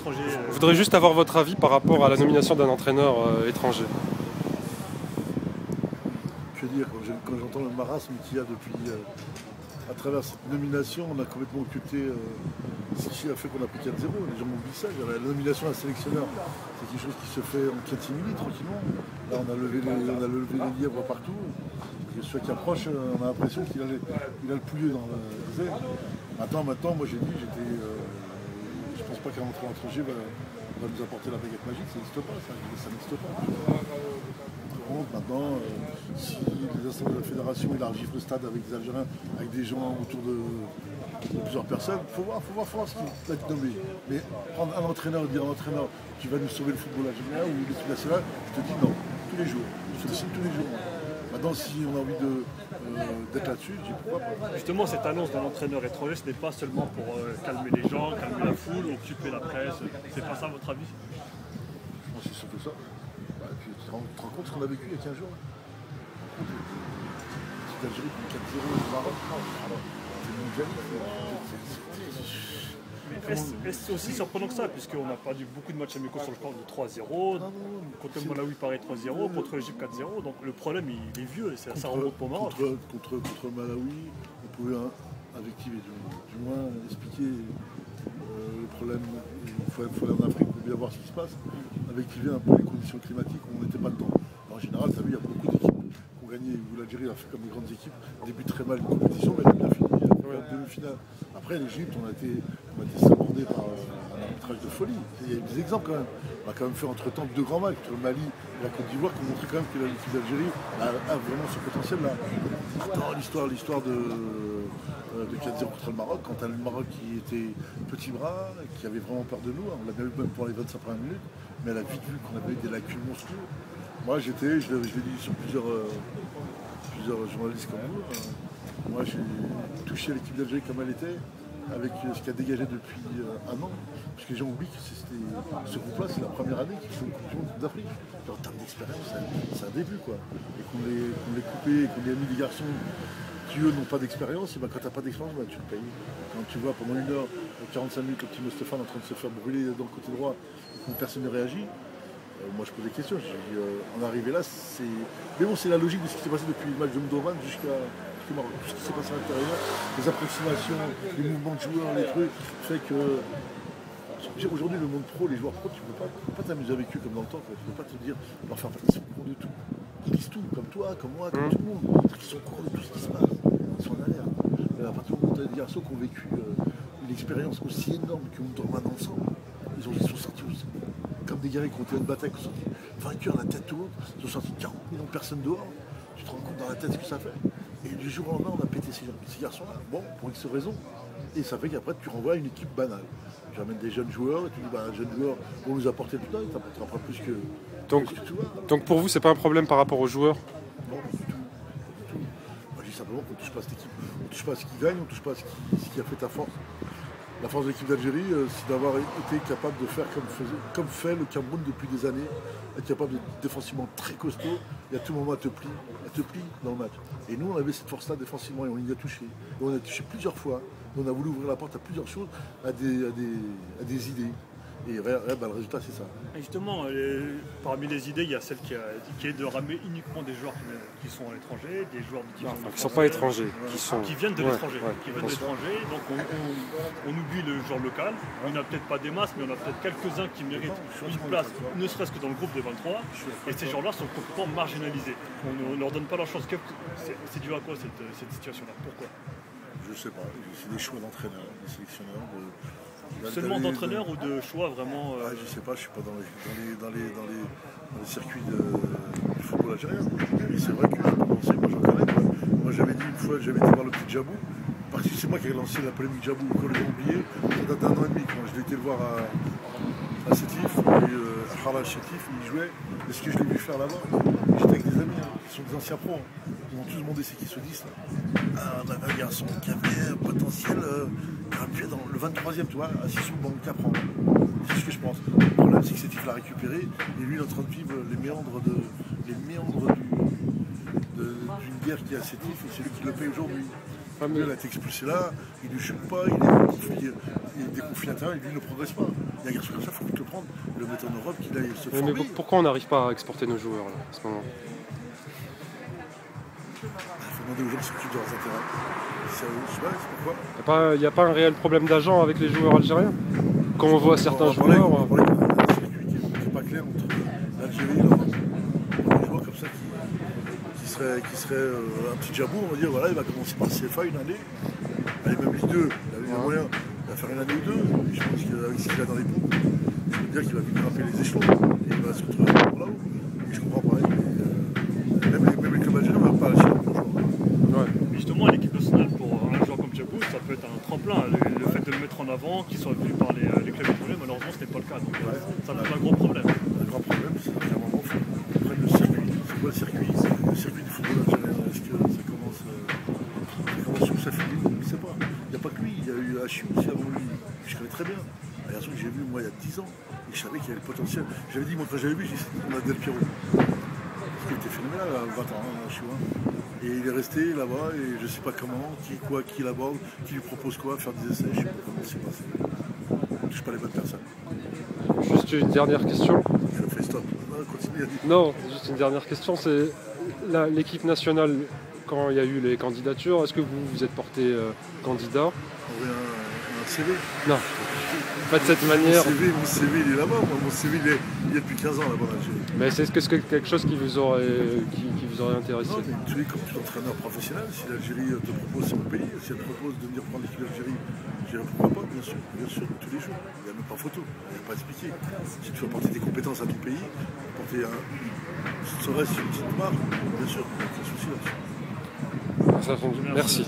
étrangers. Je voudrais juste avoir votre avis par rapport à la nomination d'un entraîneur étranger. Je veux dire, quand j'entends le marasme qu'il y a depuis, à travers cette nomination, on a complètement occulté ce qui a fait qu'on a pris 4-0. Les gens m'ont dit ça. La nomination à un sélectionneur, c'est quelque chose qui se fait en catimini, tranquillement. Là, on a levé les lièvres partout. Et celui qui approche, on a l'impression qu'il a le poulieu dans le désert. Maintenant, moi j'ai dit, je pense pas qu'un entraîneur étranger va nous apporter la baguette magique. Ça n'existe pas, ça n'existe pas. Maintenant, si les instances de la fédération élargissent le stade avec des Algériens, avec des gens autour de plusieurs personnes, il faut voir ce qui va être nommé. Mais prendre un entraîneur et dire un entraîneur qui va nous sauver le football algérien ou l'équipe nationale, je te dis non, tous les jours. Je te le signe tous les jours. Maintenant, si on a envie d'être là-dessus, je dis pourquoi pas. Justement, cette annonce d'un entraîneur étranger, ce n'est pas seulement pour calmer les gens, calmer la foule, occuper la presse. C'est pas ça votre avis? Moi, c'est surtout ça. Puis, tu te rends compte ce qu'on a vécu il y a 15 jours. L'équipe d'Algérie, 4-0 au Maroc. C'est mondial. Est-ce aussi surprenant que ça, puisqu'on a perdu beaucoup de matchs amicaux sur le score de 3-0, contre le Malawi pareil 3-0, contre l'Égypte 4-0, donc le problème il est vieux et ça remonte pour Maroc. Contre le Malawi, on pouvait invectiver, du moins expliquer le problème. Il faut aller en Afrique pour bien voir ce qui se passe, invectiver un peu les conditions climatiques où on n'était pas dedans. En général, tu as vu, il y a beaucoup d'équipes qui ont gagné, où l'Algérie a fait comme les grandes équipes, début très mal une compétition, mais elle a bien fini, elle a fait la demi-finale. Après, l'Égypte, on a été sabordé par un arbitrage de folie. Il y a des exemples quand même. On a quand même fait entre-temps deux grands matchs, le Mali et la Côte d'Ivoire, qui ont montré quand même que l'équipe d'Algérie a vraiment ce potentiel-là. Attends, l'histoire de 4-0 contre le Maroc, quand tu as le Maroc qui était petit bras, qui avait vraiment peur de nous, on l'a bien vu même pour les 25 premières minutes, mais elle a vite vu qu'on avait des lacunes monstrueuses. Moi, je l'ai dit sur plusieurs journalistes comme vous, moi j'ai touché l'équipe d'Algérie comme elle était, avec ce qu'elle a dégagé depuis un an, parce que les gens oublient que ce groupe-là, c'est la première année qu'ils font une Coupe du Monde d'Afrique. En termes d'expérience, c'est un début, quoi. Et qu'on les coupé, qu'on les a mis des garçons qui, eux, n'ont pas d'expérience, et ben, quand tu n'as pas d'expérience, ben, tu le payes. Quand tu vois pendant 1 heure, 45 minutes, le petit Mustapha en train de se faire brûler dans le côté droit, et que personne ne réagit, moi je pose des questions. Je dis, on est arrivé là, c'est. Mais bon, c'est la logique de ce qui s'est passé depuis le match de Mdovan jusqu'au Maroc. Tout ce qui s'est passé à l'intérieur, les approximations, les mouvements de joueurs, les trucs, fait que. Aujourd'hui, le monde pro, les joueurs pro, tu ne peux pas t'amuser avec eux comme dans le temps. Tu ne peux pas te dire, ils sont au courant de tout. Ils lisent tout, comme toi, comme moi, comme tout le monde. Ils sont au courant de tout ce qui se passe. Ils sont en alerte. Mais à partir du moment où tu as des garçons qui ont vécu une expérience aussi énorme, qui ont dormi ensemble, ils sont sortis aussi. Comme des guerriers qui ont été une bataille, qui sont sortis vainqueurs, la tête haute, ils ont sorti 40 millions de personnes dehors. Tu te rends compte dans la tête ce que ça fait. Et du jour au lendemain, on a pété ces garçons-là. Bon, pour X raisons. Et ça fait qu'après, tu renvoies une équipe banale. Tu ramènes des jeunes joueurs et tu dis, bah, un jeune joueur, on nous apporter tout ça, il t'apportera pas plus que. Donc pour vous, c'est pas un problème par rapport aux joueurs? Non, du tout. Moi, je dis simplement qu'on ne touche pas à cette équipe. On ne touche pas à ce qui gagne, on ne touche pas à ce qui a fait ta force. La force de l'équipe d'Algérie, c'est d'avoir été capable de faire comme fait le Cameroun depuis des années, être capable de défensivement très costaud, et à tout moment elle te plie dans le match. Et nous, on avait cette force-là défensivement et on y a touché. Et on a touché plusieurs fois. Et on a voulu ouvrir la porte à plusieurs choses, à des idées. Et le résultat, c'est ça. Et justement, parmi les idées, il y a celle qui est de ramener uniquement des joueurs qui sont à l'étranger, des joueurs qui ne sont pas étrangers, qui viennent de l'étranger. Donc on oublie le joueur local. Il n'y en a peut-être pas des masses, mais on a peut-être quelques-uns qui méritent une place, ne serait-ce que dans le groupe des 23. Et ces gens-là sont complètement marginalisés. On ne leur donne pas leur chance. C'est dû à quoi cette situation-là? Pourquoi? Je ne sais pas. C'est des choix d'entraîneurs, des sélectionneurs. Seulement d'entraîneur ou de choix vraiment Je ne sais pas, je ne suis pas dans les circuits du football algérien. Mais c'est vrai que moi j'en connais. Moi j'avais dit une fois, j'avais été voir le petit Djabou. Parce que c'est moi qui ai lancé la polémique Djabou, qu'on l'a oublié. Ça date d'1 an et demi. Quand je l'ai été le voir à Sétif, à Harlach Sétif, il jouait. Et ce que je l'ai vu faire là-bas, j'étais avec des amis qui sont des anciens pros. Ils m'ont tous demandé c'est qui ce 10 là. On avait un garçon qui avait un potentiel appuyé dans le 23e, tu vois, assis sous le banc de Capran. C'est ce que je pense. Le problème, c'est que Sétif l'a récupéré et lui, il est en train de vivre les méandres d'une guerre qui est à Sétif et c'est lui qui le paye aujourd'hui. Il a été expulsé là, il ne chute pas, il est déconfiné à l'intérieur et lui ne progresse pas. Il y a un garçon comme ça, il faut te le prendre, le mettre en Europe, qu'il aille se Mais former. pourquoi on n'arrive pas à exporter nos joueurs là, en ce moment? Il faut demander aux gens qui s'occupent de leurs intérêts. Je sais pas, c'est pourquoi. Il n'y a pas un réel problème d'agent avec les joueurs algériens? Quand on voit certains joueurs... On va parler d'un circuit qui n'est pas clair entre l'Algérie et l'Europe. Des joueurs comme ça qui serait un petit jabou, on va dire, voilà, il va commencer par CFA une année, allez, même Ligue 2, il a les moyens, il va faire une année ou deux, et je pense qu'avec ce qu'il a dans les pompes, je peux dire qu'il va vite grimper les échelons, et il va se retrouver là-haut. Et je comprends pareil, même les clubs algériens ne vont pas lâcher leur joueur. Ouais. Mais justement, l'équipe nationale, pour un joueur comme Djabou, ça peut être un tremplin. Le fait de le mettre en avant, qu'il soit vu par les clubs étrangers, malheureusement, ce n'est pas le cas. Donc, ça peut être un gros problème. Un grand problème, c'est qu'à un moment, il faut prendre le circuit. C'est quoi le circuit? C'est le circuit du football algérien. Est-ce que ça commence où ça finit? Je ne sais pas. Il n'y a pas que lui, il y a eu Hachiou aussi avant lui. Je connais très bien. Un garçon que j'ai vu moi il y a 10 ans. Et je savais qu'il y avait le potentiel. J'avais dit, moi quand j'avais vu, j'ai dit on a Del Piero. Parce qu'il était phénoménal à 20 ans, Hachiou. Et il est resté là-bas et je ne sais pas comment, qui l'aborde, qui lui propose quoi, faire des essais, je ne sais pas comment c'est passé. Je ne touche pas les bonnes personnes. Juste une dernière question. Je fais stop. Continue à dire. Non, juste une dernière question, c'est l'équipe nationale, quand il y a eu les candidatures, est-ce que vous êtes porté candidat? On aurait un CV. Non, pas de cette manière. Mon CV il est là-bas, mon CV il est depuis 15 ans là-bas en Algérie. Mais est-ce que c'est quelque chose qui vous aurait intéressé? Non, mais tu es comme tout entraîneur professionnel, si l'Algérie te propose, c'est mon pays, si elle te propose de venir prendre l'équipe d'Algérie, je dirais pourquoi pas, bien sûr, tous les jours. Il n'y a même pas photo, il n'y a pas à expliquer. Si tu veux apporter des compétences à ton pays, apporter serait-ce une petite marque, bien sûr, il n'y a aucun souci là-dessus. Merci.